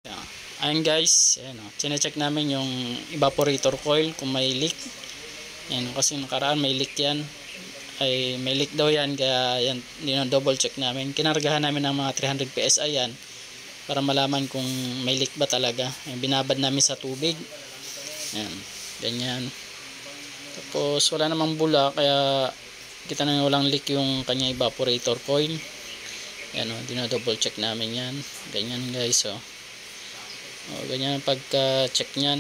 Yeah. Ayun guys, ayan o. Chinecheck namin yung evaporator coil kung may leak. Ayan, kasi nakaraan may leak yan. Ay may leak daw yan, kaya yan, double check namin. Kinargahan namin ng mga 300 PSI yan para malaman kung may leak ba talaga. Ayan, binabad namin sa tubig. Ayan, ganyan. Tapos wala namang bula, kaya kita na walang leak yung kanya evaporator coil. Ayan o, double check namin yan. Ganyan guys o. Ganyan ang pagka-check nyan.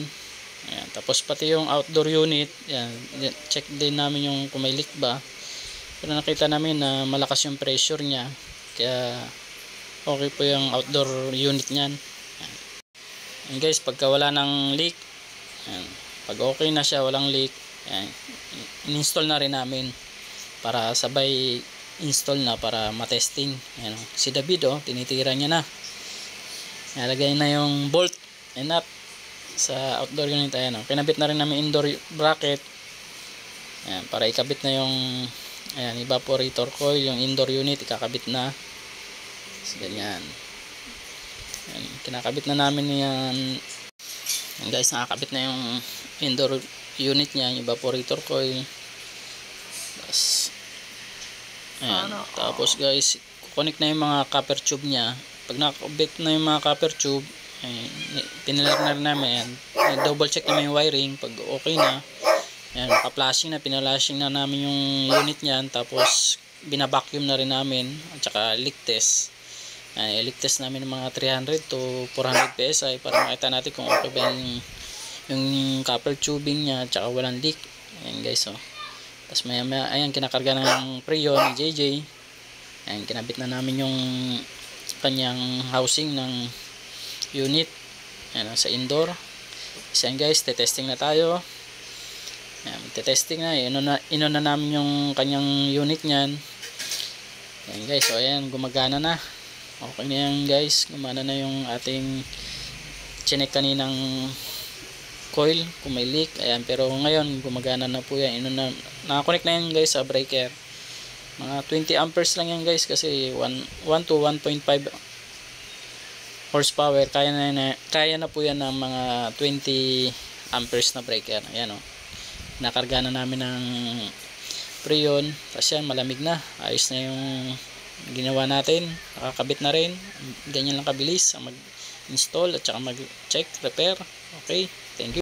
Ayan. Tapos pati yung outdoor unit, ayan, check din namin yung kung may leak ba. Pero nakita namin na malakas yung pressure nya, kaya okay po yung outdoor unit nyan. Ayan. Ayan guys, pagka wala ng leak, ayan, pag okay na siya, walang leak, ayan, in-install na rin namin para sabay install na para matesting. Ayan, si David tinitira niya na. Nalagay na yung bolt and nut sa outdoor unit. Ayan, kinabit na rin namin indoor bracket. Ayan, para ikabit na yung evaporator coil, yung indoor unit ikakabit na. So, ganyan. Ayan, kinakabit na namin yan. Ayan guys, nakakabit na yung indoor unit niya, yung evaporator coil. Tapos guys, kukonek na yung mga copper tube niya. Pag nakakabit na yung mga copper tube, pinilar na rin namin. Double check namin yung wiring. Pag okay na, naka-flashing na, pinalashing na namin yung unit niyan. Tapos binabacuum na rin namin, at saka leak test. Leak test namin ng mga 300 to 400 PSI para makita natin kung okay ba yung copper tubing niya, at saka walang leak. Ayan guys Tapos maya maya, ayan, kinakarga ng preyon ni JJ. Ayan, kinabit na namin yung kanyang housing ng unit. Ayan, sa indoor. So ayan guys, testing na tayo. Ayan, testing na. Ino na namin yung kanyang unit niyan. Ayan guys, so ayan, gumagana na. Okay na yan guys, gumana na yung ating chinek kaninang coil kung may leak. Ayan, pero ngayon gumagana na po yan. Nakakonect na yan guys sa breaker. Mga 20 amperes lang yan guys, kasi 1 to 1.5 horsepower. Kaya na po yan ng mga 20 amperes na breaker. Ayan nakarga na namin ng preyon. Tapos yan, malamig na. Ayos na yung ginawa natin. Nakakabit na rin. Ganyan lang kabilis ang mag-install at saka mag-check, repair. Okay, thank you.